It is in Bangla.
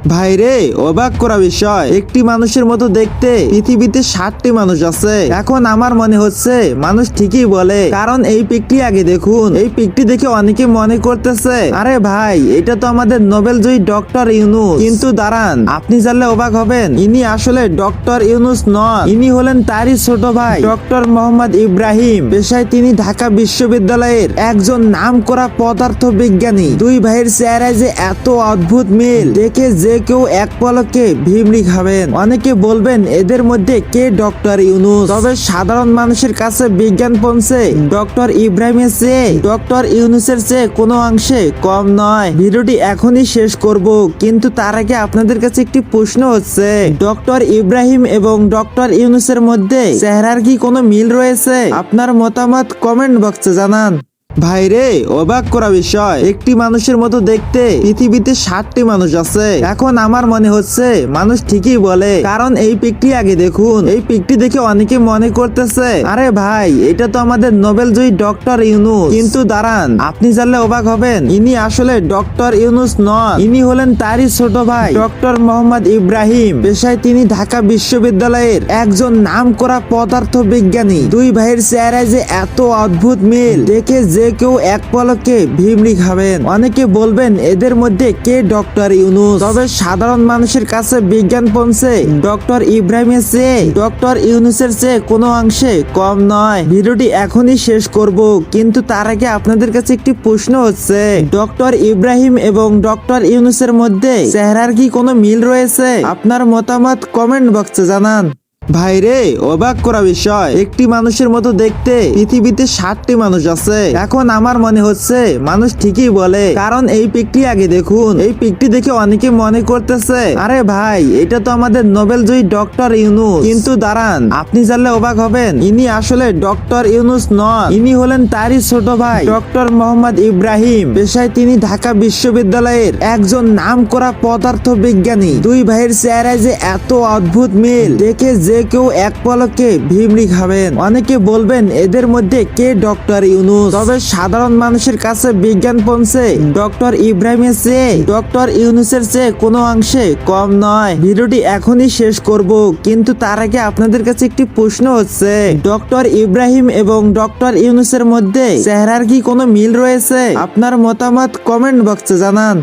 ভাইরে, অবাক করা বিষয়, একটি মানুষের মতো দেখতে পৃথিবীতে 60টি মানুষ আছে। এখন আমার মনে হচ্ছে মানুষ ঠিকই বলে, কারণ এই পিকটি আগে দেখুন। এই পিকটি দেখে অনেকে মনে করতেছে, আরে ভাই, এটা তো আমাদের নোবেল জয়ী ডক্টর ইউনূস। কিন্তু দাঁড়ান, আপনি জানলে অবাক হবেন, ইনি আসলে ডক্টর ইউনূস নন। ইনি হলেন তারই ছোট ভাই ডক্টর মোহাম্মদ ইব্রাহিম। পেশায় তিনি ঢাকা বিশ্ববিদ্যালয়ের একজন নামকরা পদার্থ বিজ্ঞানী। দুই ভাইয়ের চেহারায় যে এত অদ্ভুত মিল, দেখে যে কেউ এক পলকে ভিমড়ি খাবেন। অনেকে বলবেন এদের মধ্যে কে ডক্টর ইউনূস, তবে সাধারণ মানুষের কাছে বিজ্ঞান পৌঁছে ডক্টর ইব্রাহিমের চেয়ে ডক্টর ইউনূসের চেয়ে কোনো অংশে কম নয়। ভিডিওটি এখনই শেষ করব, কিন্তু তার আগে আপনাদের কাছে একটি প্রশ্ন হচ্ছে, ডক্টর ইব্রাহিম এবং ডক্টর ইউনূসের মধ্যে চেহারার কি কোনো মিল রয়েছে? আপনার মতামত কমেন্ট বক্সে জানান। ভাইরে, অবাক করা বিষয়, একটি মানুষের মতো দেখতে পৃথিবীতে 60টি মানুষ আছে। এখন আমার মনে হচ্ছে মানুষ ঠিকই বলে, কারণ এই পিকটি আগে দেখুন। এই পিকটি দেখে অনেকে মনে করতেছে, আরে ভাই, এটা তো আমাদের নোবেল জয়ী ডক্টর ইউনূস। কিন্তু দাঁড়ান, আপনি জানলে অবাক হবেন, ইনি আসলে ডক্টর ইউনূস নন। ইনি হলেন তারই ছোট ভাই ডক্টর মোহাম্মদ ইব্রাহিম। পেশায় তিনি ঢাকা বিশ্ববিদ্যালয়ের একজন নামকরা পদার্থ বিজ্ঞানী। দুই ভাইয়ের চেহারায় যে এত অদ্ভুত মিল, দেখে যে কেউ এক পলকে ভিমড়ি খাবেন। অনেকে বলবেন এদের মধ্যে কে ডক্টর ইউনূস, তবে সাধারণ মানুষের কাছে বিজ্ঞান পৌঁছে ডক্টর ইব্রাহিমের চেয়ে ডক্টর ইউনূসের চেয়ে কোনো অংশে কম নয়। ভিডিওটি এখনই শেষ করব, কিন্তু তার আগে আপনাদের কাছে একটি প্রশ্ন হচ্ছে, ডক্টর ইব্রাহিম এবং ডক্টর ইউনূসের মধ্যে চেহারার কি কোনো মিল রয়েছে? আপনার মতামত কমেন্ট বক্সে জানান। ভাইরে, অবাক করা বিষয়, একটি মানুষের মতো দেখতে পৃথিবীতে 60টি মানুষ আছে। এখন আমার মনে হচ্ছে মানুষ ঠিকই বলে, কারণ এই পিকটি আগে দেখুন। এই পিকটি দেখে অনেকে মনে করতেছে, আরে ভাই, এটা তো আমাদের নোবেল জয়ী ডক্টর ইউনূস। কিন্তু দাঁড়ান, আপনি জানলে অবাক হবেন, ইনি আসলে ডক্টর ইউনূস নন। ইনি হলেন তারই ছোট ভাই ডক্টর মোহাম্মদ ইব্রাহিম। পেশায় তিনি ঢাকা বিশ্ববিদ্যালয়ের একজন নামকরা পদার্থ বিজ্ঞানী। দুই ভাইয়ের চেহারায় যে এত অদ্ভুত মিল, দেখে যে কেউ এক পলকে ভিমড়ি খাবেন। অনেকে বলবেন এদের মধ্যে কে ডক্টর ইউনূস, তবে সাধারণ মানুষের কাছে বিজ্ঞান পৌঁছে ডক্টর ইব্রাহিমের চেয়ে ডক্টর ইউনূসের চেয়ে কোনো অংশে কম নয়। ভিডিওটি এখনই শেষ করব, কিন্তু তার আগে আপনাদের কাছে একটি প্রশ্ন হচ্ছে, ডক্টর ইব্রাহিম এবং ডক্টর ইউনূসের মধ্যে চেহারার কি কোনো মিল রয়েছে? আপনার মতামত কমেন্ট বক্সে জানান।